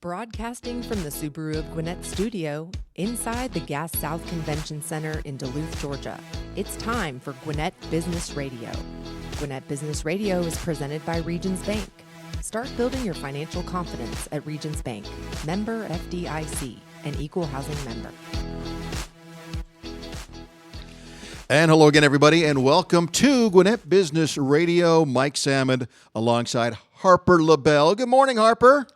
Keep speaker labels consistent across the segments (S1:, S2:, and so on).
S1: Broadcasting from the Subaru of Gwinnett studio, inside the Gas South Convention Center in Duluth, Georgia, it's time for Gwinnett Business Radio. Gwinnett Business Radio is presented by Regions Bank. Start building your financial confidence at Regions Bank. Member FDIC, an equal housing member.
S2: And hello again, everybody, and welcome to Gwinnett Business Radio. Mike Salmon alongside Harper LaBelle. Good morning, Harper.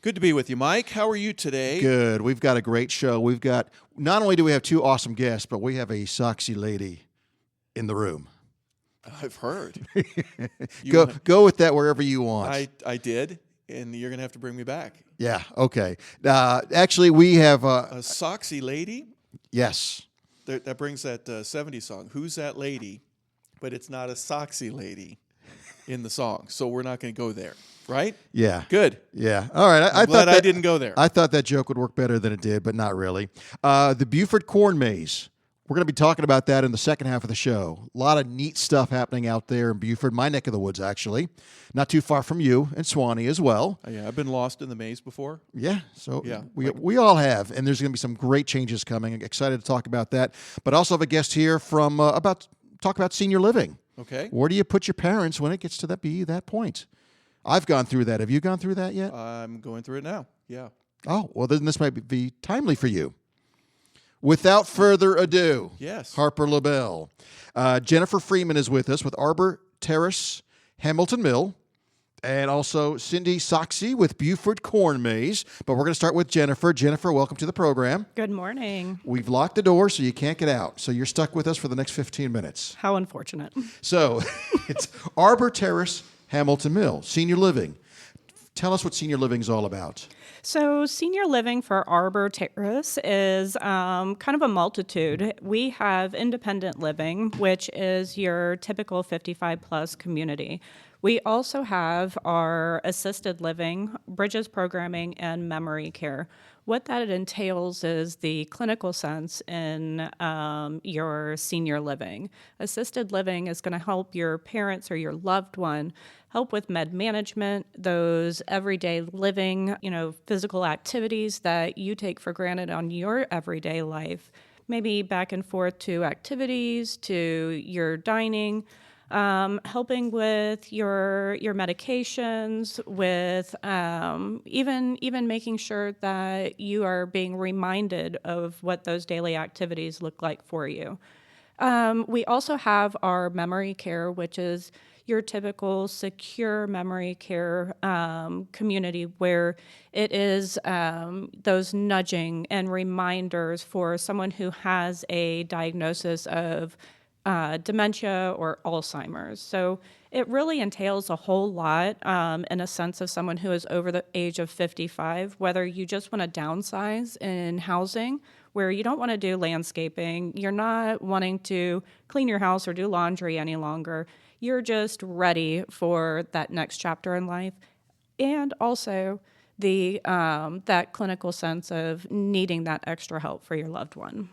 S3: Good to be with you, Mike. How are you today?
S2: Good. We've got a great show. We've got, not only do we have two awesome guests, but we have a Sachse lady in the room.
S3: I've heard.
S2: Go with that wherever you want.
S3: I did, and you're going to have to bring me back.
S2: Yeah, okay. Actually, we have...
S3: a Sachse lady?
S2: Yes.
S3: That brings that 70s song. Who's that lady? But it's not a Sachse lady in the song, so we're not going to go there. Right?
S2: Yeah.
S3: Good.
S2: Yeah. All right.
S3: I'm glad I didn't go there.
S2: I thought that joke would work better than it did, but not really. The Buford Corn Maze. We're going to be talking about that in the second half of the show. A lot of neat stuff happening out there in Buford, my neck of the woods, actually. Not too far from you, and Swanee as well.
S3: Yeah, I've been lost in the maze before.
S2: Yeah. So we all have, and there's going to be some great changes coming. I'm excited to talk about that. But also have a guest here from talk about senior living.
S3: Okay.
S2: Where do you put your parents when it gets to that point? I've gone through that. Have you gone through that yet?
S3: I'm going through it now. Yeah.
S2: Oh, well, then this might be timely for you. Without further ado,
S3: yes,
S2: Harper LaBelle. Jennifer Freeman is with us with Arbor Terrace, Hamilton Mill, and also Cindy Sachse with Buford Corn Maze. But we're going to start with Jennifer. Jennifer, welcome to the program.
S4: Good morning.
S2: We've locked the door so you can't get out. So you're stuck with us for the next 15 minutes.
S4: How unfortunate.
S2: So it's Arbor Terrace, Hamilton Mill, senior living. Tell us what senior living is all about.
S4: So senior living for Arbor Terrace is kind of a multitude. We have independent living, which is your typical 55-plus community. We also have our assisted living, bridges programming, and memory care. What that entails is the clinical sense in your senior living. Assisted living is going to help your parents or your loved one help with med management, those everyday living, physical activities that you take for granted on your everyday life. Maybe back and forth to activities, to your dining, helping with your medications, with even making sure that you are being reminded of what those daily activities look like for you. We also have our memory care, which is your typical secure memory care community where it is those nudging and reminders for someone who has a diagnosis of dementia or Alzheimer's. So it really entails a whole lot in a sense of someone who is over the age of 55, whether you just want to downsize in housing, where you don't want to do landscaping, you're not wanting to clean your house or do laundry any longer, you're just ready for that next chapter in life, and also the that clinical sense of needing that extra help for your loved one.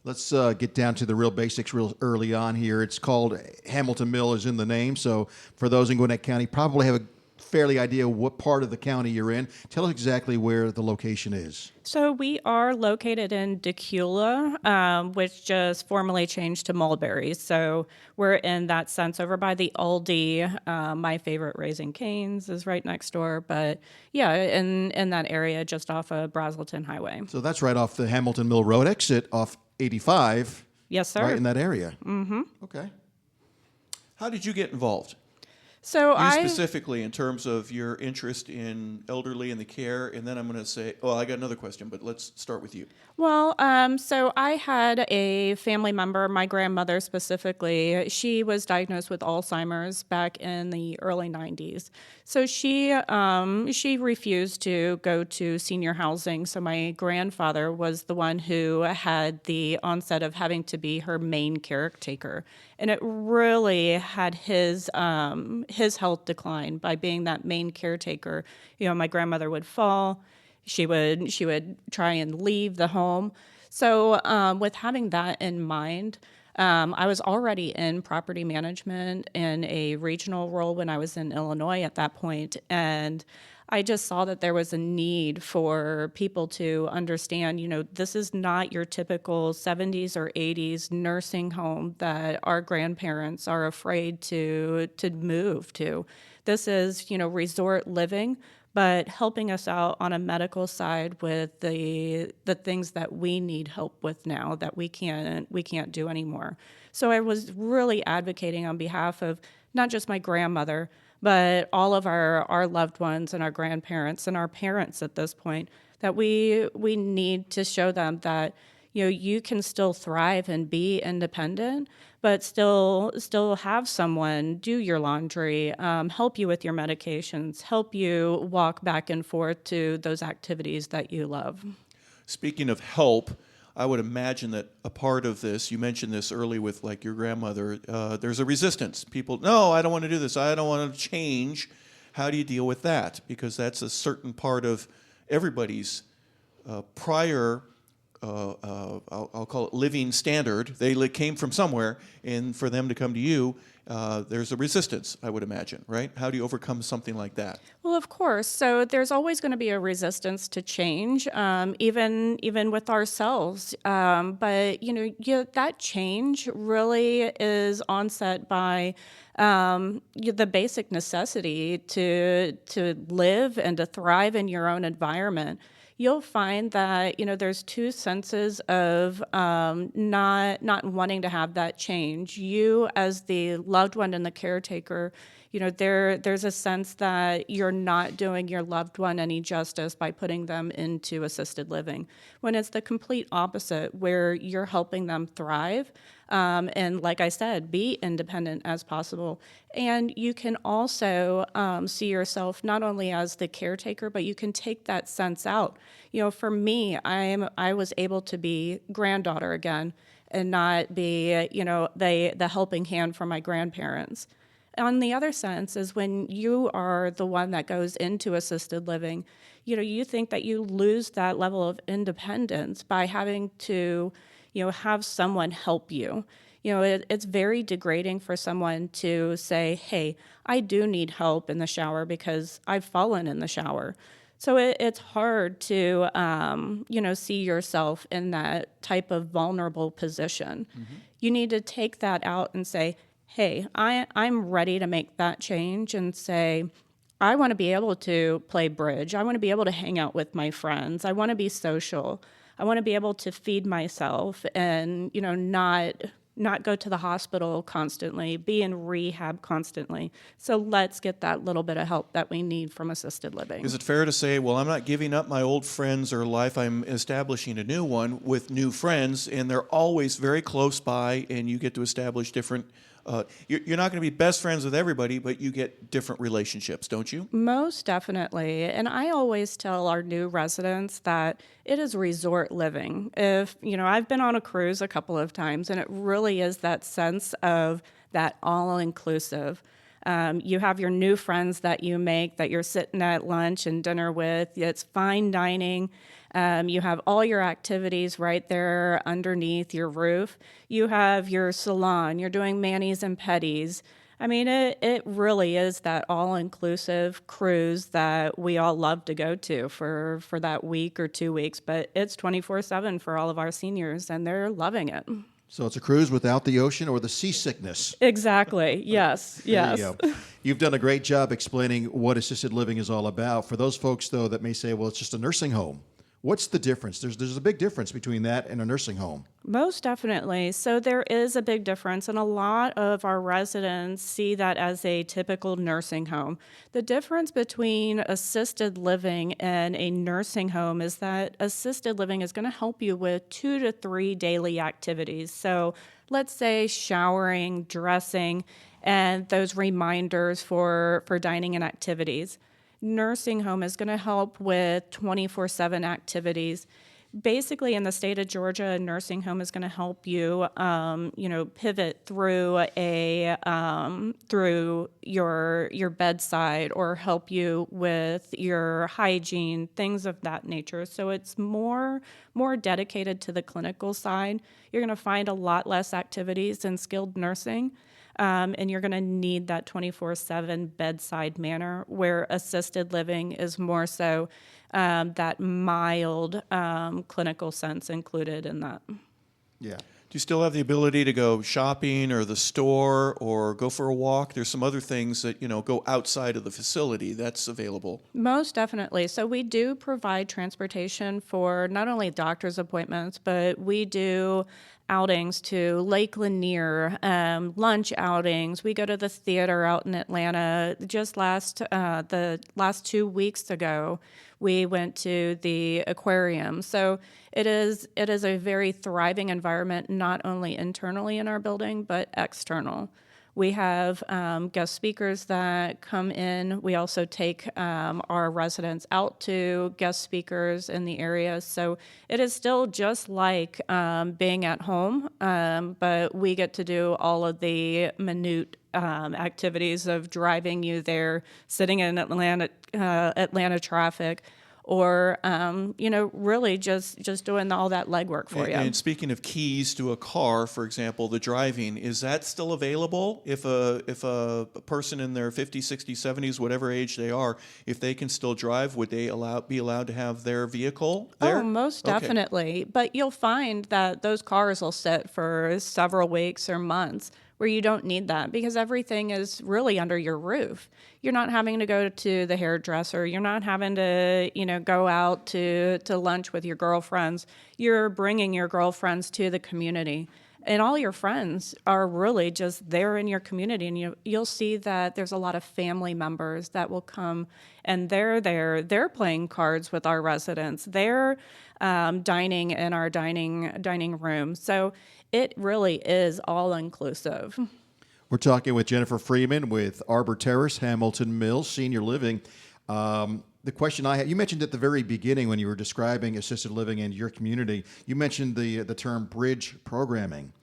S2: Let's get down to the real basics real early on here. It's called Hamilton Mill is in the name. So for those in Gwinnett County, probably have a fairly idea what part of the county you're in. Tell us exactly where the location is.
S4: So we are located in Decula, which just formally changed to Mulberry. So we're in that sense over by the Aldi. My favorite, Raising Cane's, is right next door. But yeah, in that area just off of Brazelton Highway.
S2: So that's right off the Hamilton Mill Road exit off 85.
S4: Yes, sir.
S2: Right in that area.
S4: Mm-hmm.
S2: Okay.
S3: How did you get involved?
S4: So
S3: you specifically in terms of your interest in elderly and the care, and then I'm going to say, I got another question, but let's start with you.
S4: Well, so I had a family member, my grandmother specifically. She was diagnosed with Alzheimer's back in the early 90s. So she refused to go to senior housing. So my grandfather was the one who had the onset of having to be her main caretaker. And it really had his health decline by being that main caretaker. My grandmother would fall. She would try and leave the home. So with having that in mind, I was already in property management in a regional role when I was in Illinois at that point, and I just saw that there was a need for people to understand, this is not your typical 70s or 80s nursing home that our grandparents are afraid to move to. This is, resort living, but helping us out on a medical side with the things that we need help with now that we can't do anymore. So I was really advocating on behalf of not just my grandmother, but all of our loved ones and our grandparents and our parents at this point, that we need to show them that you can still thrive and be independent, but still have someone do your laundry, help you with your medications, help you walk back and forth to those activities that you love.
S3: Speaking of help, I would imagine that a part of this, you mentioned this early with like your grandmother, there's a resistance. People, no, I don't want to do this. I don't want to change. How do you deal with that? Because that's a certain part of everybody's prior, I'll call it living standard. They came from somewhere, and for them to come to you, there's a resistance, I would imagine, right? How do you overcome something like that?
S4: Well, of course. So there's always going to be a resistance to change, even with ourselves. But that change really is onset by the basic necessity to live and to thrive in your own environment. You'll find that there's two senses of not wanting to have that change. You, as the loved one and the caretaker, there's a sense that you're not doing your loved one any justice by putting them into assisted living, when it's the complete opposite, where you're helping them thrive. And like I said, be independent as possible. And you can also see yourself not only as the caretaker, but you can take that sense out. For me, I was able to be granddaughter again and not be, the helping hand from my grandparents. On the other sense is when you are the one that goes into assisted living, you think that you lose that level of independence by having to have someone help you. It's very degrading for someone to say, hey, I do need help in the shower because I've fallen in the shower. So it's hard to, see yourself in that type of vulnerable position. Mm-hmm. You need to take that out and say, hey, I'm ready to make that change and say, I want to be able to play bridge. I want to be able to hang out with my friends. I want to be social. I want to be able to feed myself and, not go to the hospital constantly, be in rehab constantly. So let's get that little bit of help that we need from assisted living.
S3: Is it fair to say, well, I'm not giving up my old friends or life, I'm establishing a new one with new friends, and they're always very close by, and you get to establish different you're not going to be best friends with everybody, but you get different relationships, don't you?
S4: Most definitely. And I always tell our new residents that it is resort living. If, I've been on a cruise a couple of times, and it really is that sense of that all-inclusive. You have your new friends that you make that you're sitting at lunch and dinner with. It's fine dining. You have all your activities right there underneath your roof. You have your salon. You're doing manis and pedis. I mean, it really is that all-inclusive cruise that we all love to go to for that week or 2 weeks. But it's 24/7 for all of our seniors, and they're loving it.
S2: So it's a cruise without the ocean or the seasickness.
S4: Exactly. Yes. Yes.
S2: There you go. You've done a great job explaining what assisted living is all about. For those folks, though, that may say, well, it's just a nursing home. What's the difference? There's a big difference between that and a nursing home.
S4: Most definitely. So there is a big difference, and a lot of our residents see that as a typical nursing home. The difference between assisted living and a nursing home is that assisted living is going to help you with 2 to 3 daily activities. So let's say showering, dressing, and those reminders for dining and activities. Nursing home is going to help with 24/7 activities, basically in the state of Georgia, a nursing home is going to help you, pivot through through your bedside, or help you with your hygiene, things of that nature. So it's more dedicated to the clinical side. You're going to find a lot less activities in skilled nursing. And you're going to need that 24/7 bedside manner, where assisted living is more so that mild clinical sense included in that.
S2: Yeah.
S3: Do you still have the ability to go shopping or the store or go for a walk? There's some other things that, go outside of the facility that's available.
S4: Most definitely. So we do provide transportation for not only doctor's appointments, but we do outings to Lake Lanier, lunch outings. We go to the theater out in Atlanta. Just the last 2 weeks ago, we went to the aquarium. So it is a very thriving environment, not only internally in our building, but external. We have guest speakers that come in. We also take our residents out to guest speakers in the area. So it is still just like being at home, but we get to do all of the minute activities of driving you there, sitting in Atlanta traffic, or really just doing all that legwork for you.
S3: And speaking of keys to a car, for example, the driving, is that still available? If a person in their 50s, 60s, 70s, whatever age they are, if they can still drive, would they be allowed to have their vehicle there?
S4: Oh, most definitely. But you'll find that those cars will sit for several weeks or months where you don't need that, because everything is really under your roof. You're not having to go to the hairdresser. You're not having to, go out to lunch with your girlfriends. You're bringing your girlfriends to the community. And all your friends are really just there in your community. And you'll see that there's a lot of family members that will come, and they're there. They're playing cards with our residents. They're dining in our dining room. So it really is all inclusive.
S2: We're talking with Jennifer Freeman with Arbor Terrace, Hamilton Mills, Senior Living. The question I had, you mentioned at the very beginning when you were describing assisted living in your community, you mentioned the term bridge programming.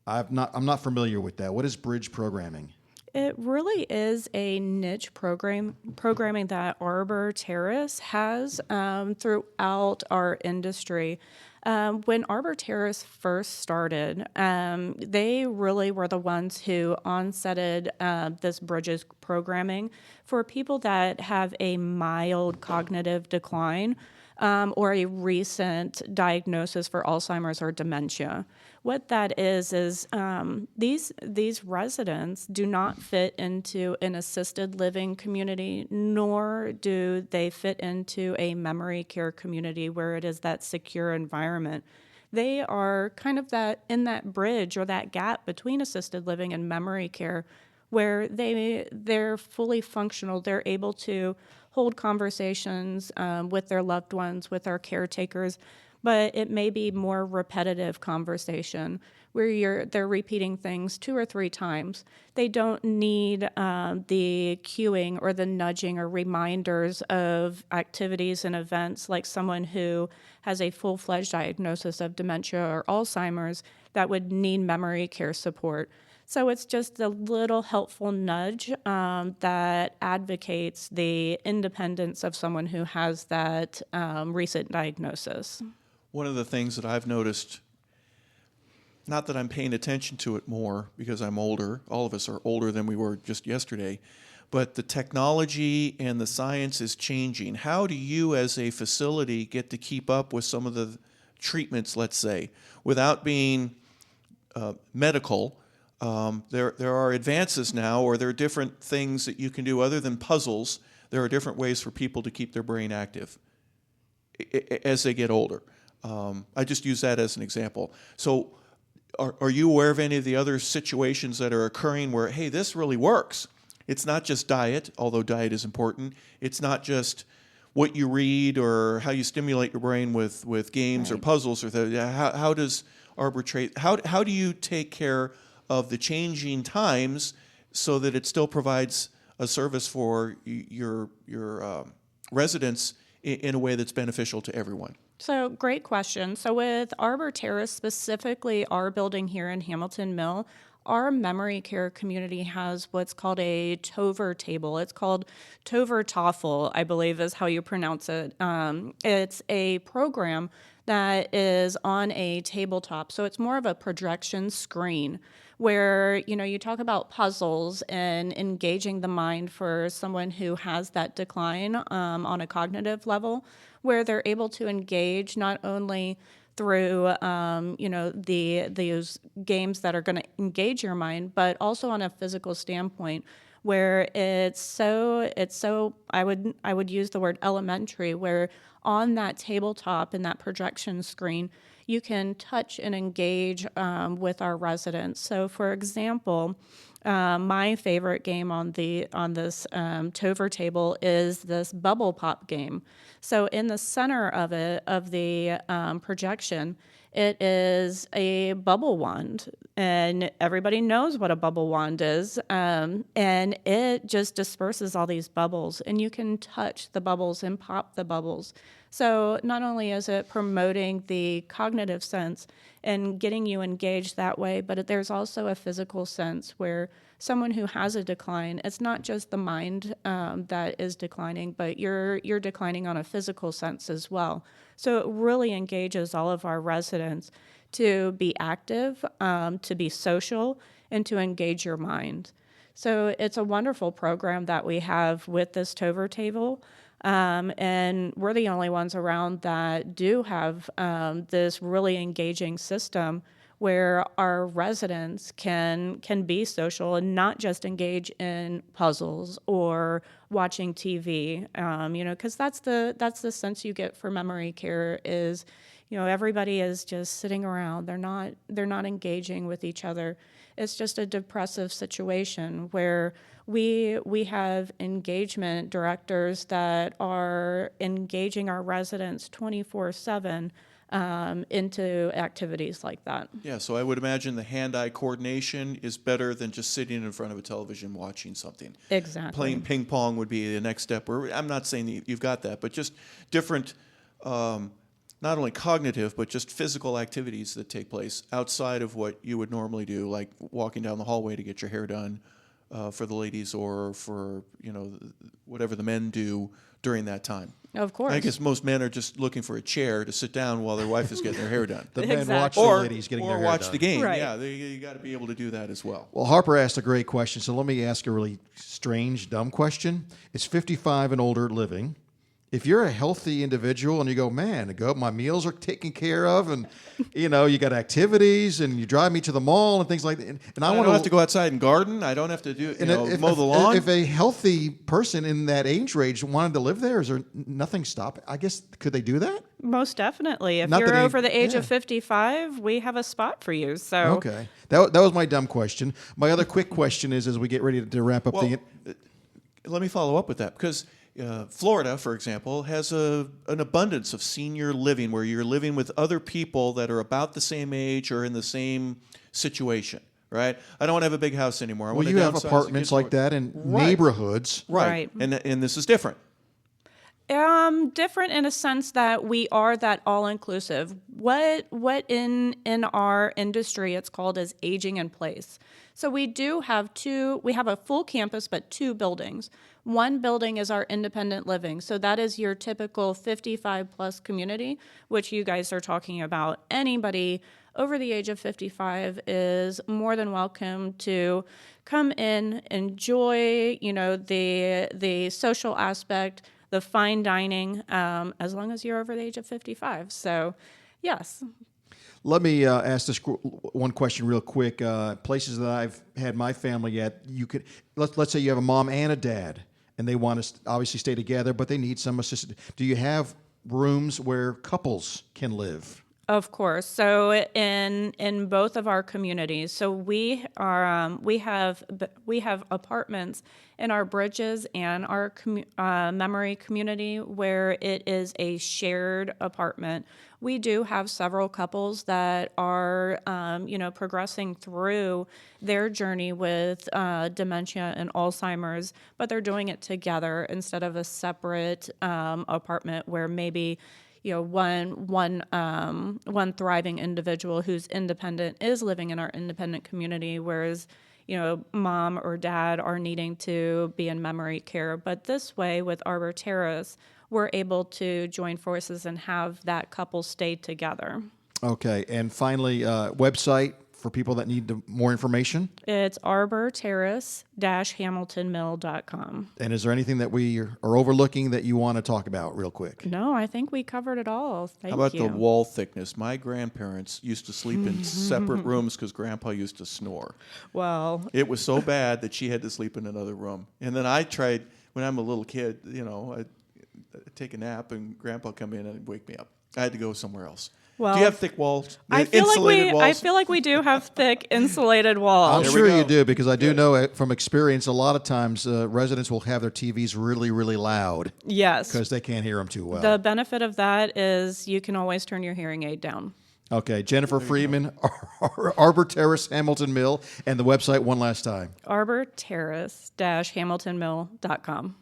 S2: I'm not familiar with that. What is bridge programming?
S4: It really is a niche programming that Arbor Terrace has throughout our industry. When Arbor Terrace first started, they really were the ones who onsetted this bridges programming for people that have a mild cognitive decline or a recent diagnosis for Alzheimer's or dementia. What that is these residents do not fit into an assisted living community, nor do they fit into a memory care community where it is that secure environment. They are kind of in that bridge or that gap between assisted living and memory care, where they're fully functional. They're able to hold conversations with their loved ones, with our caretakers, but it may be more repetitive conversation where they're repeating things 2 or 3 times. They don't need the cueing or the nudging or reminders of activities and events like someone who has a full-fledged diagnosis of dementia or Alzheimer's that would need memory care support. So it's just a little helpful nudge that advocates the independence of someone who has that recent diagnosis.
S3: One of the things that I've noticed, not that I'm paying attention to it more because I'm older, all of us are older than we were just yesterday, but the technology and the science is changing. How do you as a facility get to keep up with some of the treatments, let's say, without being medical? There are advances now, or there are different things that you can do other than puzzles. There are different ways for people to keep their brain active as they get older. I just use that as an example. So are you aware of any of the other situations that are occurring where, hey, this really works? It's not just diet, although diet is important. It's not just what you read or how you stimulate your brain with games or puzzles. Or how does Arbor Terrace, how do you take care of the changing times so that it still provides a service for your residents in a way that's beneficial to everyone?
S4: So great question. So with Arbor Terrace, specifically our building here in Hamilton Mill, our memory care community has what's called a Tover table. It's called Tover Toffel, I believe is how you pronounce it. It's a program that is on a tabletop. So it's more of a projection screen where, you talk about puzzles and engaging the mind for someone who has that decline on a cognitive level, where they're able to engage not only through those games that are going to engage your mind, but also on a physical standpoint, where it's so I would use the word elementary, where on that tabletop and that projection screen you can touch and engage with our residents. So, for example, my favorite game on this Tover table is this bubble pop game. So in the center of the projection, it is a bubble wand, and everybody knows what a bubble wand is, and it just disperses all these bubbles, and you can touch the bubbles and pop the bubbles. So not only is it promoting the cognitive sense and getting you engaged that way, but there's also a physical sense where someone who has a decline, it's not just the mind that is declining, but you're declining on a physical sense as well. So it really engages all of our residents to be active, to be social, and to engage your mind. So it's a wonderful program that we have with this Tover table. And we're the only ones around that do have this really engaging system where our residents can be social and not just engage in puzzles or watching TV. Because that's the sense you get for memory care is, everybody is just sitting around. They're not engaging with each other. It's just a depressive situation where we have engagement directors that are engaging our residents 24/7 into activities like that.
S3: Yeah, so I would imagine the hand-eye coordination is better than just sitting in front of a television watching something.
S4: Exactly.
S3: Playing ping pong would be the next step. Or I'm not saying that you've got that, but just different, not only cognitive, but just physical activities that take place outside of what you would normally do, like walking down the hallway to get your hair done for the ladies, or for whatever the men do during that time.
S4: Of course.
S3: I guess most men are just looking for a chair to sit down while their wife is getting their hair done.
S2: The men
S4: Exactly.
S2: watch the ladies getting their hair
S3: watch
S2: done.
S3: the game.
S4: Right.
S3: Yeah, you got to be able to do that as well.
S2: Well, Harper asked a great question, so let me ask a really strange, dumb question. It's 55 and older living. If you're a healthy individual and you go, man, my meals are taken care of, and you got activities, and you drive me to the mall and things like that, and
S3: I don't have to go outside and garden. I don't have to do mow the lawn.
S2: If a healthy person in that age range wanted to live there, is there nothing stopping? I guess, could they do that?
S4: Most definitely. If
S2: Not
S4: you're
S2: that
S4: over the age
S2: yeah.
S4: of 55, we have a spot for you. So
S2: Okay, that was my dumb question. My other quick question is, as we get ready to wrap up
S3: Let me follow up with that, because Florida, for example, has an abundance of senior living where you're living with other people that are about the same age or in the same situation, right? I don't want to have a big house anymore.
S2: Well, you have apartments like that in neighborhoods.
S3: Right. And this is different.
S4: Different in a sense that we are that all-inclusive. What in our industry it's called is aging in place. So we have a full campus, but 2 buildings. One building is our independent living. So that is your typical 55 plus community, which you guys are talking about. Anybody over the age of 55 is more than welcome to come in, enjoy, the social aspect, the fine dining, as long as you're over the age of 55. So, yes.
S2: Let me ask this one question real quick. Places that I've had my family at, let's say you have a mom and a dad, and they want to obviously stay together, but they need some assistance. Do you have rooms where couples can live?
S4: Of course. So in both of our communities, so we have apartments in our Bridges and our memory community where it is a shared apartment. We do have several couples that are progressing through their journey with dementia and Alzheimer's, but they're doing it together instead of a separate apartment where maybe one thriving individual who's independent is living in our independent community, whereas mom or dad are needing to be in memory care. But this way, with Arbor Terrace, we're able to join forces and have that couple stay together.
S2: Okay, and finally, website for people that need more information?
S4: It's arborterrace-hamiltonmill.com.
S2: And is there anything that we are overlooking that you want to talk about real quick?
S4: No, I think we covered it all. Thank you.
S3: How about the wall thickness? My grandparents used to sleep in separate rooms because Grandpa used to snore.
S4: Well,
S3: It was so bad that she had to sleep in another room. And then I tried, when I'm a little kid, I'd take a nap and Grandpa come in and wake me up. I had to go somewhere else.
S4: Well,
S3: do you have thick walls?
S4: I feel
S3: Walls?
S4: like we do have thick insulated walls.
S2: I'm
S3: There we
S2: sure
S3: go.
S2: you do, because I do know from experience a lot of times residents will have their TVs really, really loud
S4: Yes.
S2: because they can't hear them too well.
S4: The benefit of that is you can always turn your hearing aid down.
S2: Okay, Jennifer Freeman, Arbor Terrace, Hamilton Mill, and the website one last time.
S4: arborterrace-hamiltonmill.com.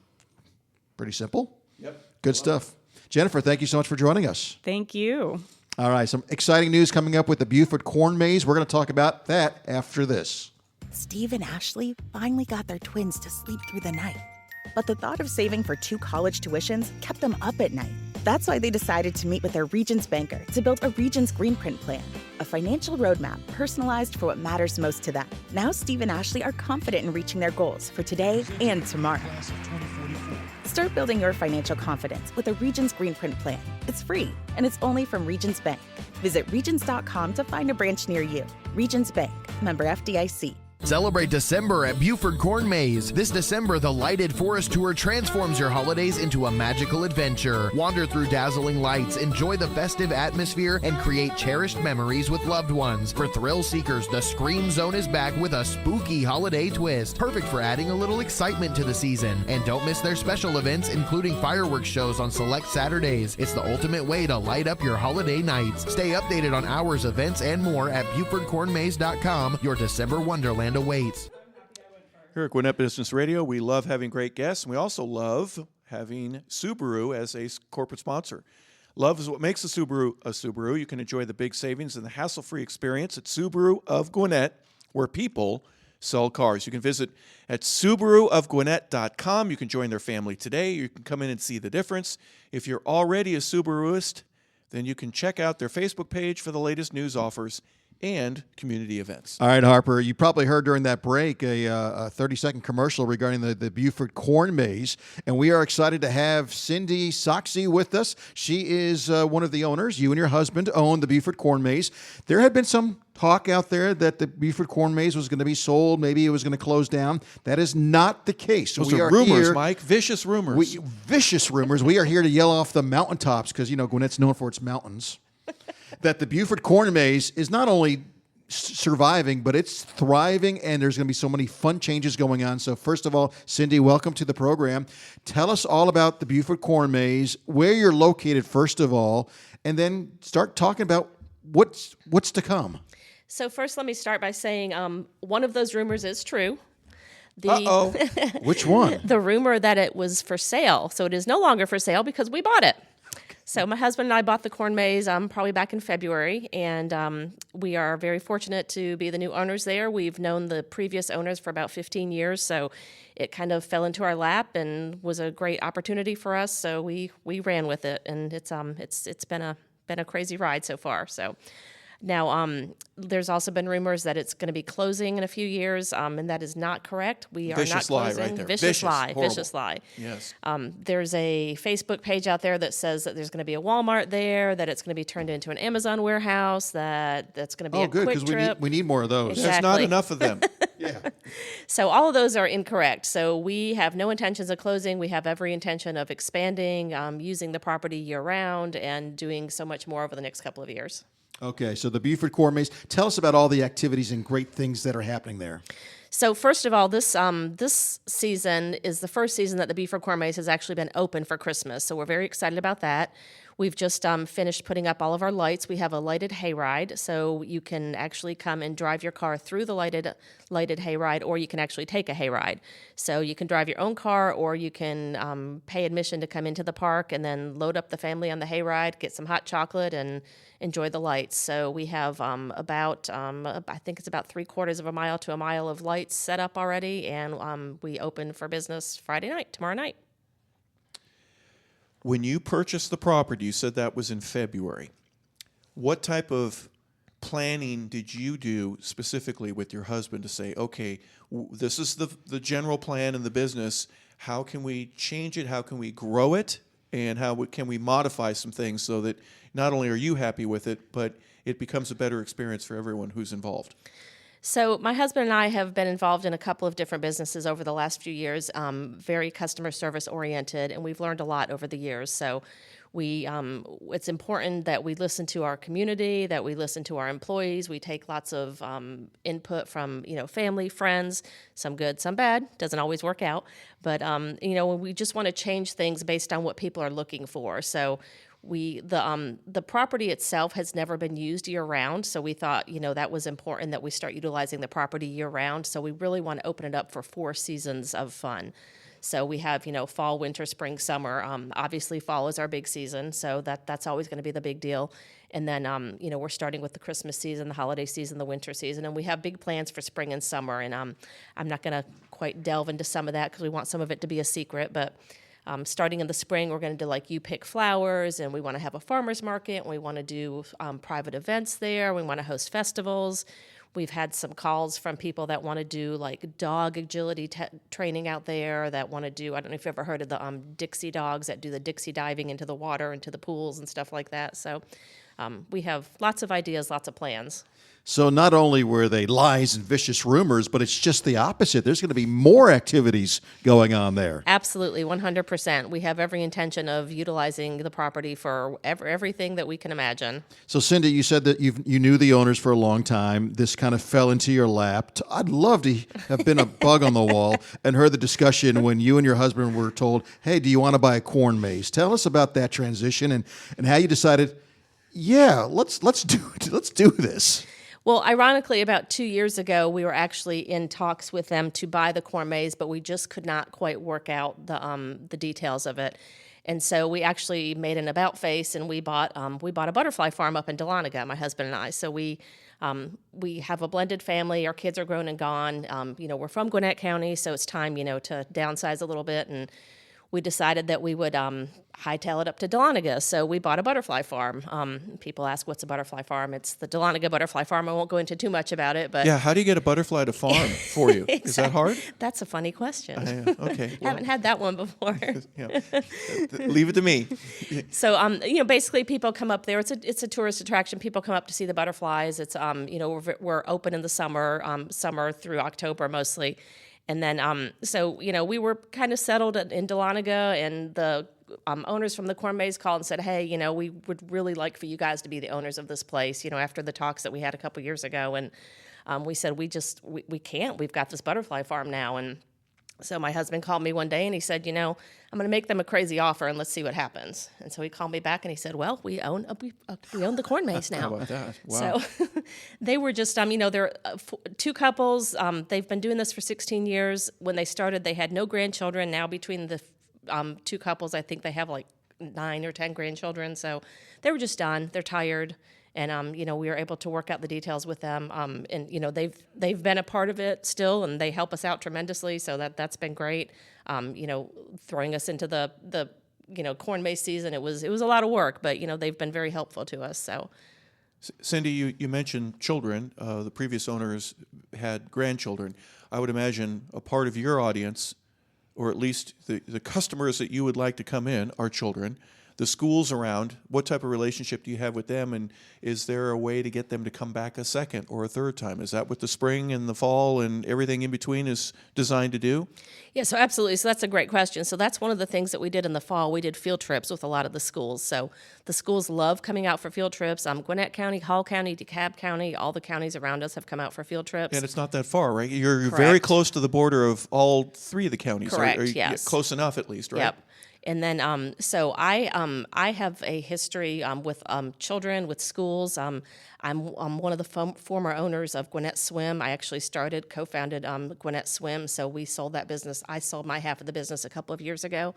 S2: Pretty simple.
S3: Yep.
S2: Good stuff. Jennifer, thank you so much for joining us.
S4: Thank you.
S2: All right, some exciting news coming up with the Buford Corn Maze. We're going to talk about that after this.
S5: Steve and Ashley finally got their twins to sleep through the night. But the thought of saving for 2 college tuitions kept them up at night. That's why they decided to meet with their Regions banker to build a Regions Green Print plan, a financial roadmap personalized for what matters most to them. Now Steve and Ashley are confident in reaching their goals for today and tomorrow. Start building your financial confidence with a Regions Green Print plan. It's free, and it's only from Regions Bank. Visit regions.com to find a branch near you. Regions Bank, member FDIC.
S6: Celebrate December at Buford Corn Maze. This December, the Lighted Forest Tour transforms your holidays into a magical adventure. Wander through dazzling lights, enjoy the festive atmosphere, and create cherished memories with loved ones. For thrill seekers, the Scream Zone is back with a spooky holiday twist, perfect for adding a little excitement to the season. And don't miss their special events, including fireworks shows on select Saturdays. It's the ultimate way to light up your holiday nights. Stay updated on hours, events, and more at BufordCornMaze.com. Your December wonderland awaits.
S3: Here at Gwinnett Business Radio, we love having great guests, and we also love having Subaru as a corporate sponsor. Love is what makes a Subaru a Subaru. You can enjoy the big savings and the hassle-free experience at Subaru of Gwinnett, where people sell cars. You can visit at SubaruofGwinnett.com. You can join their family today. You can come in and see the difference. If you're already a Subaruist, then you can check out their Facebook page for the latest news offers and community events.
S2: All right, Harper, you probably heard during that break a 30-second commercial regarding the Buford Corn Maze, and we are excited to have Cindy Sachse with us. She is one of the owners. You and your husband own the Buford Corn Maze. There had been some talk out there that the Buford Corn Maze was going to be sold. Maybe it was going to close down. That is not the case.
S3: Those
S2: we
S3: are rumors, Mike. Vicious rumors.
S2: Vicious rumors. We are here to yell off the mountaintops because, Gwinnett's known for its mountains. That the Buford Corn Maze is not only surviving, but it's thriving, and there's going to be so many fun changes going on. So first of all, Cindy, welcome to the program. Tell us all about the Buford Corn Maze, where you're located first of all, and then start talking about what's to
S7: So first, let me start by saying one of those rumors is true.
S2: Which one?
S7: The rumor that it was for sale. So it is no longer for sale because we bought it. So my husband and I bought the Corn Maze probably back in February, and we are very fortunate to be the new owners there. We've known the previous owners for about 15 years, so it kind of fell into our lap and was a great opportunity for us. So we ran with it, and it's been a crazy ride so far. So. Now, there's also been rumors that it's going to be closing in a few years, and that is not correct. We are
S3: Vicious
S7: not
S3: lie
S7: closing.
S3: right there.
S7: Vicious lie.
S3: Horrible.
S7: Vicious lie.
S3: Yes.
S7: There's a Facebook page out there that says that there's going to be a Walmart there, that it's going to be turned into an Amazon warehouse, that's going to be a
S2: good,
S7: Quick
S2: because
S7: Trip.
S2: we need more of those.
S7: Exactly.
S3: There's not enough of them.
S2: Yeah.
S7: So all of those are incorrect. So we have no intentions of closing. We have every intention of expanding, using the property year-round, and doing so much more over the next couple of years.
S2: Okay, so the Buford Corn Maze. Tell us about all the activities and great things that are happening there.
S7: So first of all, this season is the first season that the Buford Corn Maze has actually been open for Christmas. So we're very excited about that. We've just finished putting up all of our lights. We have a lighted hayride, so you can actually come and drive your car through the lighted hayride, or you can actually take a hayride. So you can drive your own car, or you can pay admission to come into the park and then load up the family on the hayride, get some hot chocolate, and enjoy the lights. So we have I think it's about 3/4 of a mile to a mile of lights set up already, and we open for business tomorrow night.
S3: When you purchased the property, you said that was in February. What type of planning did you do specifically with your husband to say, okay, this is the general plan in the business. How can we change it? How can we grow it? And how can we modify some things so that not only are you happy with it, but it becomes a better experience for everyone who's involved?
S7: So my husband and I have been involved in a couple of different businesses over the last few years, very customer service oriented, and we've learned a lot over the years. So it's important that we listen to our community, that we listen to our employees. We take lots of input from family, friends, some good, some bad. Doesn't always work out, but we just want to change things based on what people are looking for. So the property itself has never been used year round, so we thought that was important that we start utilizing the property year round. So we really want to open it up for 4 seasons of fun. So we have fall, winter, spring, summer. Obviously, fall is our big season, so that's always going to be the big deal. And then we're starting with the Christmas season, the holiday season, the winter season, and we have big plans for spring and summer. And I'm not going to quite delve into some of that because we want some of it to be a secret, but. Starting in the spring, we're going to do you pick flowers, and we want to have a farmer's market, and we want to do private events there. We want to host festivals. We've had some calls from people that want to do dog agility training out there, that want to do, I don't know if you've ever heard of the Dixie dogs that do the Dixie diving into the water, into the pools and stuff like that. So we have lots of ideas, lots of plans.
S2: So not only were they lies and vicious rumors, but it's just the opposite. There's going to be more activities going on there.
S7: Absolutely, 100%. We have every intention of utilizing the property for everything that we can imagine.
S2: So Cindy, you said that you knew the owners for a long time. This kind of fell into your lap. I'd love to have been a bug on the wall and heard the discussion when you and your husband were told, hey, do you want to buy a corn maze? Tell us about that transition and how you decided, yeah, let's do this.
S7: Well, ironically, about 2 years ago, we were actually in talks with them to buy the corn maze, but we just could not quite work out the details of it. And so we actually made an about face, and we bought a butterfly farm up in Dahlonega, my husband and I. So we have a blended family. Our kids are grown and gone. We're from Gwinnett County, so it's time to downsize a little bit, and we decided that we would hightail it up to Dahlonega. So we bought a butterfly farm. People ask, what's a butterfly farm? It's the Dahlonega Butterfly Farm. I won't go into too much about it. But
S3: yeah, how do you get a butterfly to farm for you?
S7: Exactly.
S3: Is that hard?
S7: That's a funny question.
S3: Okay. Well,
S7: Haven't had that one before.
S3: yeah. Leave it to me.
S7: So, basically people come up there. It's a tourist attraction. People come up to see the butterflies. It's, we're open in the summer through October mostly. And then, we were kind of settled in Dahlonega, and the owners from the Corn Maze called and said, hey, we would really like for you guys to be the owners of this place, after the talks that we had a couple years ago. And we said, we can't. We've got this butterfly farm now. And so my husband called me one day, and he said, I'm going to make them a crazy offer, and let's see what happens. And so he called me back, and he said, well, we own the Corn Maze now.
S3: How about that? Wow.
S7: So they were just, they're 2 couples. They've been doing this for 16 years. When they started, they had no grandchildren. Now between the 2 couples, I think they have 9 or 10 grandchildren. So they were just done. They're tired. And, we were able to work out the details with them. And, they've been a part of it still, and they help us out tremendously. So that's been great. Throwing us into the corn maze season, it was a lot of work, but, they've been very helpful to us. So,
S3: Cindy, you mentioned children. The previous owners had grandchildren. I would imagine a part of your audience, or at least the customers that you would like to come in, are children. The schools around, what type of relationship do you have with them, and is there a way to get them to come back a second or a third time? Is that what the spring and the fall and everything in between is designed to do?
S7: Yeah, so absolutely. So that's a great question. So that's one of the things that we did in the fall. We did field trips with a lot of the schools. So the schools love coming out for field trips. Gwinnett County, Hall County, DeKalb County, all the counties around us have come out for field trips.
S3: And it's not that far, right? You're
S7: Correct.
S3: very close to the border of all 3 of the counties.
S7: Correct,
S3: or
S7: yes.
S3: Close enough at least, right?
S7: Yep. And then, so I have a history with children, with schools. I'm one of the former owners of Gwinnett Swim. I actually co-founded Gwinnett Swim. So we sold that business. I sold my half of the business a couple of years ago.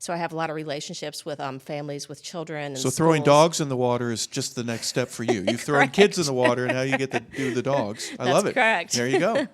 S7: So I have a lot of relationships with families with children. And
S3: So throwing
S7: schools.
S3: dogs in the water is just the next step for you. You've thrown kids in the water, and now you get to do the dogs. I love it.
S7: Correct.
S3: There you go.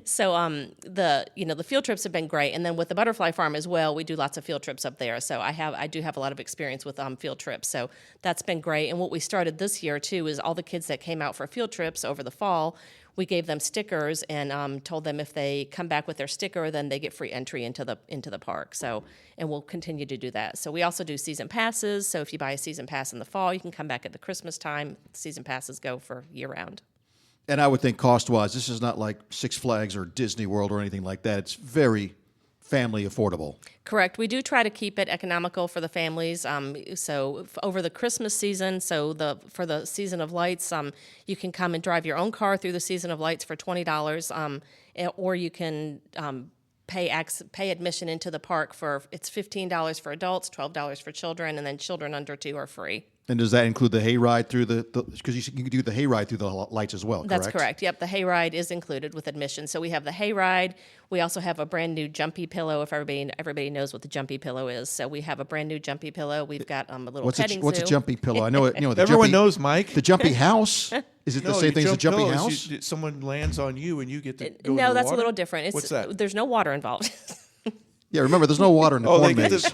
S7: So the field trips have been great, and then with the butterfly farm as well, we do lots of field trips up there. So I do have a lot of experience with field trips. So that's been great. And what we started this year too is all the kids that came out for field trips over the fall, we gave them stickers and told them if they come back with their sticker, then they get free entry into the park. So, and we'll continue to do that. So we also do season passes. So if you buy a season pass in the fall, you can come back at the Christmas time. Season passes go for year round.
S2: And I would think cost-wise, this is not like Six Flags or Disney World or anything like that. It's very family affordable.
S7: Correct. We do try to keep it economical for the families. Over the Christmas season, for the season of lights, you can come and drive your own car through the season of lights for $20, or you can pay admission into the park it's $15 for adults, $12 for children, and then children under 2 are free.
S2: And does that include the hayride through because you can do the hayride through the lights as well, correct?
S7: That's correct. Yep, the hayride is included with admission. So we have the hayride. We also have a brand new jumpy pillow. If everybody knows what the jumpy pillow is, so we have a brand new jumpy pillow. We've got a little petting zoo.
S2: What's a jumpy pillow? I know it. You know,
S3: Everyone knows, Mike.
S2: The jumpy house. Is it the same thing as a jumpy house?
S3: Someone lands on you and you get to go
S7: No,
S3: into the
S7: that's
S3: water?
S7: a little different.
S3: What's that?
S7: There's no water involved.
S2: Yeah, remember, there's no water in the corn maze.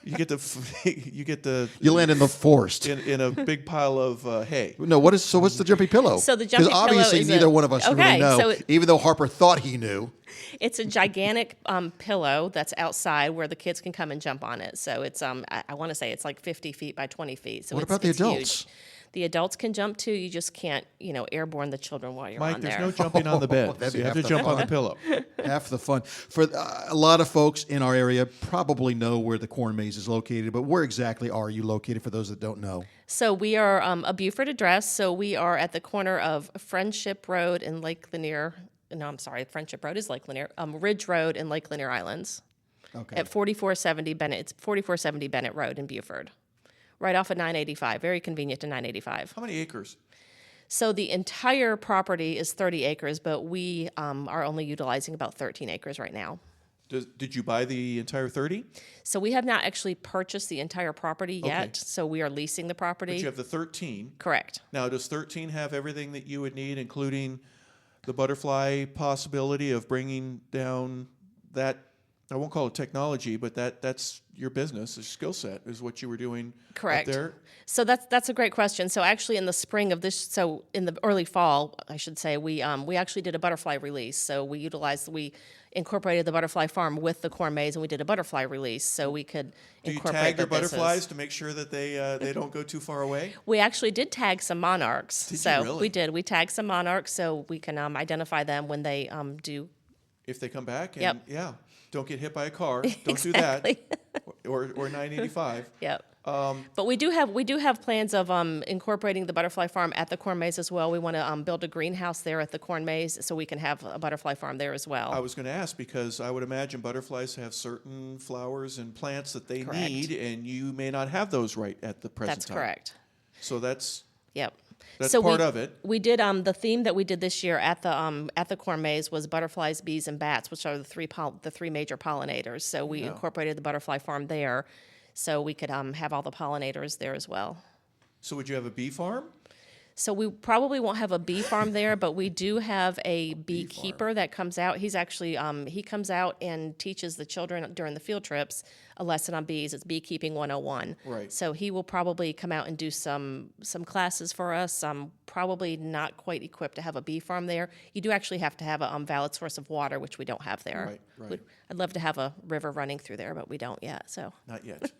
S3: You get the
S2: You land in the forest.
S3: in a big pile of hay.
S2: No, what's the jumpy pillow?
S7: So the jumpy pillow
S2: obviously
S7: is
S2: neither one of us really know,
S7: so
S2: even though Harper thought he knew.
S7: It's a gigantic pillow that's outside where the kids can come and jump on it. So it's I want to say it's like 50 feet by 20 feet. So
S2: What about the adults?
S7: Huge. The adults can jump too. You just can't, airborne the children while you're
S3: Mike,
S7: on
S3: there's
S7: there.
S3: no jumping on the bed.
S2: That'd
S3: So
S2: be
S3: you have
S2: half
S3: to
S2: the
S3: jump on
S2: fun.
S3: the pillow.
S2: Half the fun. For a lot of folks in our area probably know where the corn maze is located, but where exactly are you located for those that don't know?
S7: So we are a Buford address. So we are at the corner of Friendship Road and Lake Lanier. No, I'm sorry. Friendship Road is Lake Lanier. Ridge Road and Lake Lanier Islands.
S2: Okay.
S7: At 4470 Bennett. It's 4470 Bennett Road in Buford. Right off of 985. Very convenient to 985.
S3: How many acres?
S7: So the entire property is 30 acres, but we are only utilizing about 13 acres right now.
S3: Did you buy the entire 30?
S7: So we have not actually purchased the entire property yet.
S3: Okay.
S7: So we are leasing the property.
S3: But you have the 13.
S7: Correct.
S3: Now, does 13 have everything that you would need, including the butterfly possibility of bringing down that, I won't call it technology, but that's your business, a skill set is what you were doing
S7: Correct.
S3: up there?
S7: So that's a great question. So actually in the spring of this, so in the early fall, I should say, we actually did a butterfly release. So we incorporated the butterfly farm with the corn maze, and we did a butterfly release so we could
S3: Do you
S7: incorporate
S3: tag your
S7: that this
S3: butterflies to make sure that they don't go too far away?
S7: We actually did tag some monarchs.
S3: Did
S7: so
S3: you really?
S7: we did. We tagged some monarchs so we can identify them when they do.
S3: If they come back, and
S7: Yep.
S3: yeah, don't get hit by a car. Don't
S7: Exactly.
S3: do that. Or 985.
S7: Yep. But we do have plans of incorporating the butterfly farm at the corn maze as well. We want to build a greenhouse there at the corn maze so we can have a butterfly farm there as well.
S3: I was going to ask because I would imagine butterflies have certain flowers and plants that they
S7: Correct.
S3: need, and you may not have those right at the present
S7: That's
S3: time.
S7: correct.
S3: So that's
S7: Yep.
S3: That's part of it.
S7: We did the theme that we did this year at the corn maze was butterflies, bees, and bats, which are the three major pollinators. So we incorporated the butterfly farm there, so we could have all the pollinators there as well.
S3: So would you have a bee farm?
S7: So we probably won't have a bee farm there, but we do have a beekeeper that comes out. He's actually he comes out and teaches the children during the field trips a lesson on bees. It's Beekeeping 101.
S3: Right.
S7: So he will probably come out and do some classes for us. Probably not quite equipped to have a bee farm there. You do actually have to have a valid source of water, which we don't have there.
S3: Right.
S7: I'd love to have a river running through there, but we don't yet. So.
S3: Not yet.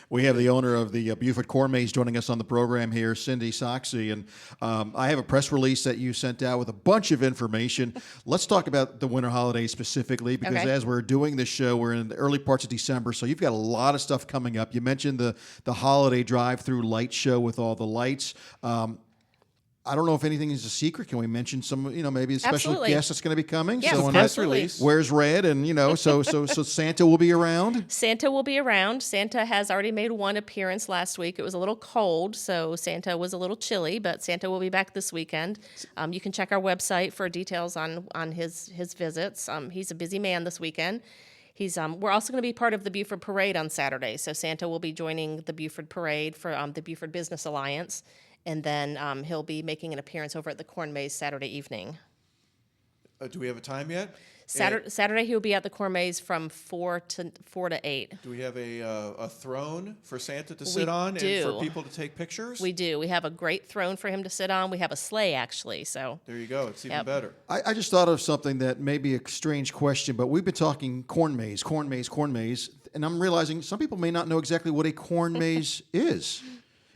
S2: We have the owner of the Buford Corn Maze joining us on the program here, Cindy Sachse, and I have a press release that you sent out with a bunch of information. Let's talk about the winter holidays specifically, because
S7: Okay.
S2: as we're doing this show, we're in the early parts of December, so you've got a lot of stuff coming up. You mentioned the holiday drive-through light show with all the lights. I don't know if anything is a secret. Can we mention some, maybe a special
S7: Absolutely.
S2: guest that's going to be coming?
S7: Yes,
S2: Someone
S7: absolutely.
S3: release.
S2: wears red, and so Santa will be around.
S7: Santa will be around. Santa has already made one appearance last week. It was a little cold, so Santa was a little chilly, but Santa will be back this weekend. You can check our website for details on his visits. He's a busy man this weekend. We're also going to be part of the Buford Parade on Saturday, so Santa will be joining the Buford Parade for the Buford Business Alliance, and then he'll be making an appearance over at the Corn Maze Saturday evening.
S3: Do we have a time yet?
S7: Saturday he'll be at the Corn Maze from 4 to 8.
S3: Do we have a throne for Santa to sit on and
S7: do.
S3: for people to take pictures?
S7: We do. We have a great throne for him to sit on. We have a sleigh, actually. So
S3: There you go. It's even
S7: Yep.
S3: better.
S2: I just thought of something that may be a strange question, but we've been talking corn maze, and I'm realizing some people may not know exactly what a corn maze is.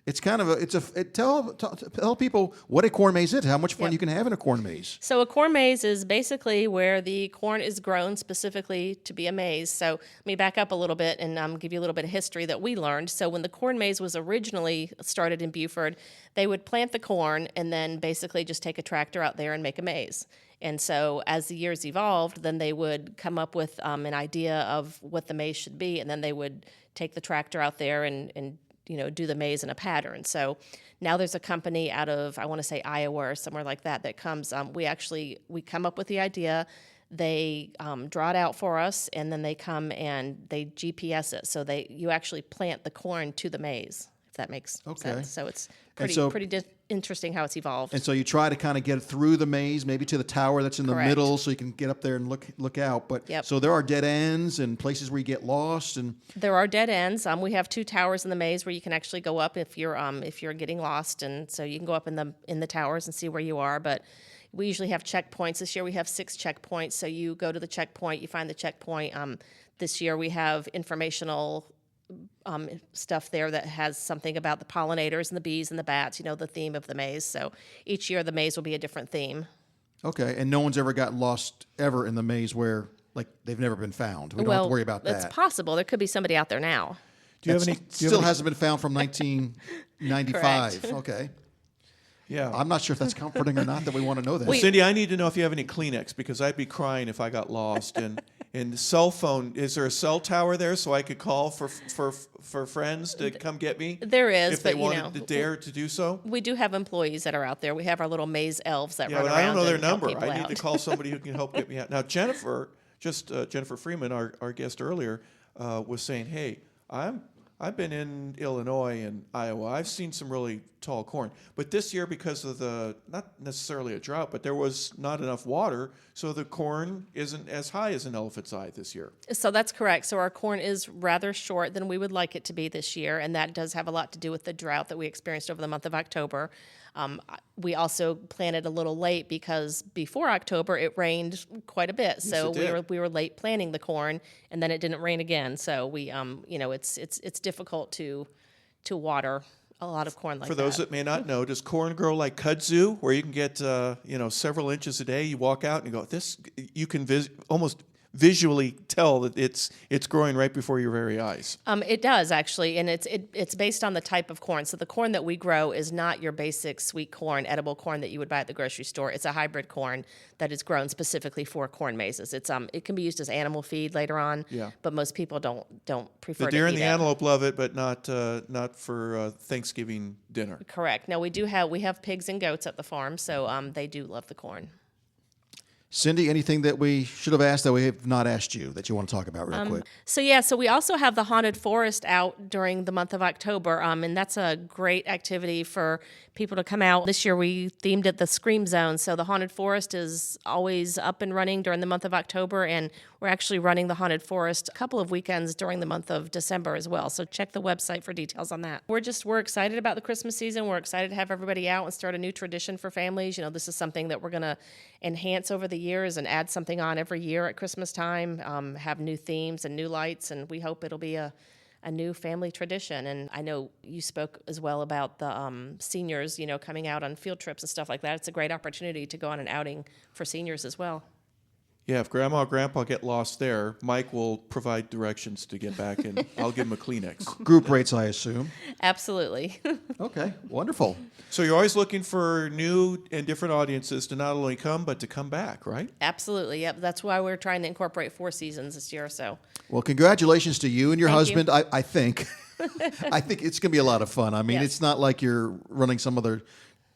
S2: It's kind of tell people what a corn maze is, how much fun
S7: Yep.
S2: you can have in a corn maze.
S7: So a corn maze is basically where the corn is grown specifically to be a maze. So let me back up a little bit and give you a little bit of history that we learned. So when the corn maze was originally started in Buford, they would plant the corn and then basically just take a tractor out there and make a maze. And so as the years evolved, then they would come up with an idea of what the maze should be, and then they would take the tractor out there and do the maze in a pattern. So now there's a company out of, I want to say Iowa or somewhere like that comes, we come up with the idea, they draw it out for us, and then they come and they GPS it. So you actually plant the corn to the maze, if that makes sense. So it's pretty interesting how it's evolved.
S2: And so you try to kind of get through the maze, maybe to the tower that's in the
S7: Correct.
S2: middle, so you can get up there and look out. But
S7: Yep.
S2: So there are dead ends and places where you get lost, and
S7: There are dead ends. We have 2 towers in the maze where you can actually go up if you're getting lost, and so you can go up in the towers and see where you are. But we usually have checkpoints. This year we have 6 checkpoints. So you go to the checkpoint, you find the checkpoint. This year we have informational stuff there that has something about the pollinators and the bees and the bats. The theme of the maze. So each year the maze will be a different theme.
S2: okay. And no one's ever gotten lost ever in the maze where they've never been found. We don't have to worry about that.
S7: It's possible. There could be somebody out there now.
S3: Do you have
S2: That
S3: any?
S2: still hasn't been found from 1995. Okay.
S3: Yeah.
S2: I'm not sure if that's comforting or not that we want to know that.
S3: Cindy, I need to know if you have any Kleenex, because I'd be crying if I got lost. And the cell phone, is there a cell tower there so I could call for friends to come get me?
S7: There is,
S3: if they
S7: but,
S3: wanted to dare to do so.
S7: We do have employees that are out there. We have our little maze elves that
S3: Yeah,
S7: run
S3: but
S7: around.
S3: I don't know their
S7: and help
S3: number.
S7: people
S3: I need
S7: out.
S3: to call somebody who can help get me out. Now, Jennifer Freeman, our guest earlier, was saying, "Hey, I've been in Illinois and Iowa. I've seen some really tall corn. But this year, because of not necessarily a drought, but there was not enough water, so the corn isn't as high as an elephant's eye this year."
S7: So that's correct. So our corn is rather short than we would like it to be this year, and that does have a lot to do with the drought that we experienced over the month of October. We also planted a little late because before October it rained quite a bit. So
S3: it did.
S7: we were late planting the corn, and then it didn't rain again. So we it's difficult to water a lot of corn like
S3: For those that may not know, does corn grow like kudzu, where you can get several inches a day? You walk out and you go, this. You can almost visually tell that it's growing right before your very eyes.
S7: It does actually, and it's based on the type of corn. So the corn that we grow is not your basic sweet corn, edible corn that you would buy at the grocery store. It's a hybrid corn that is grown specifically for corn mazes. It can be used as animal feed later on.
S3: Yeah.
S7: But most people don't prefer
S3: The
S7: to
S3: deer
S7: eat
S3: and the
S7: it.
S3: antelope love it, but not for Thanksgiving dinner.
S7: Correct. Now we have pigs and goats at the farm, so they do love the corn.
S2: Cindy, anything that we should have asked that we have not asked you that you want to talk about real quick?
S7: So we also have the Haunted Forest out during the month of October, and that's a great activity for people to come out. This year we themed it the Scream Zone, so the Haunted Forest is always up and running during the month of October, and we're actually running the Haunted Forest a couple of weekends during the month of December as well, so check the website for details on that. We're excited about the Christmas season. We're excited to have everybody out and start a new tradition for families. This is something that we're going to enhance over the years and add something on every year at Christmas time, have new themes and new lights, and we hope it'll be a new family tradition. And I know you spoke as well about the seniors, coming out on field trips and stuff like that. It's a great opportunity to go on an outing for seniors as well.
S3: Yeah, if Grandma or Grandpa get lost there, Mike will provide directions to get back, and I'll give them a Kleenex.
S2: Group rates, I assume.
S7: Absolutely.
S2: Okay, wonderful.
S3: So you're always looking for new and different audiences to not only come, but to come back, right?
S7: Absolutely. Yep. That's why we're trying to incorporate 4 seasons this year. So
S2: Well, congratulations to you and your
S7: Thank you.
S2: husband. I think, I think it's going to be a lot of fun. I mean,
S7: Yes.
S2: it's not like you're running some other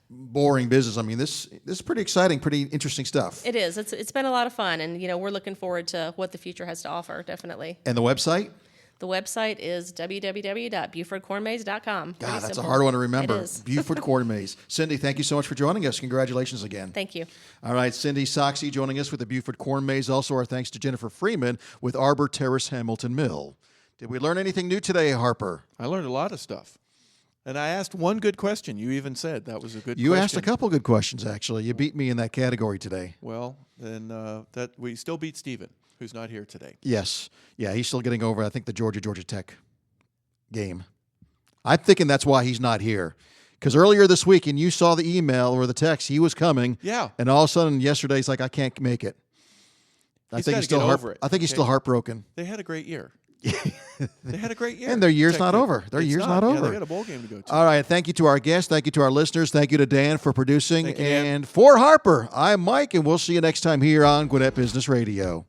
S2: boring business. I mean, this is pretty exciting, pretty interesting stuff.
S7: it is. It's been a lot of fun, and we're looking forward to what the future has to offer. Definitely.
S2: And the website?
S7: The website is www.bufordcornmaze.com.
S2: God,
S7: Pretty
S2: that's
S7: simple.
S2: a hard one to remember.
S7: It is.
S2: Buford Corn Maze. Cindy, thank you so much for joining us. Congratulations again.
S7: Thank you.
S2: All right, Cindy Sachse joining us with the Buford Corn Maze. Also, our thanks to Jennifer Freeman with Arbor Terrace Hamilton Mill. Did we learn anything new today, Harper?
S3: I learned a lot of stuff. And I asked one good question. You even said that was a good question.
S2: You asked a couple good questions, actually. You beat me in that category today.
S3: Well, then that we still beat Steven, who's not here today.
S2: Yes. Yeah, he's still getting over, I think, the Georgia Tech game. I'm thinking that's why he's not here. Because earlier this week, and you saw the email or the text, he was coming.
S3: Yeah.
S2: And all of a sudden, yesterday, he's like, I can't make it. I
S3: He's
S2: think
S3: gotta
S2: he's still
S3: get over it,
S2: I think he's
S3: okay?
S2: still heartbroken.
S3: They had a great year. They had a great year.
S2: And their year's not
S3: Technically.
S2: over. Their
S3: It's
S2: year's not over.
S3: Yeah, they got a bowl game to go to.
S2: All right. Thank you to our guests. Thank you to our listeners. Thank you to Dan for producing.
S3: Thank you, Dan.
S2: And for Harper, I'm Mike, and we'll see you next time here on Gwinnett Business Radio.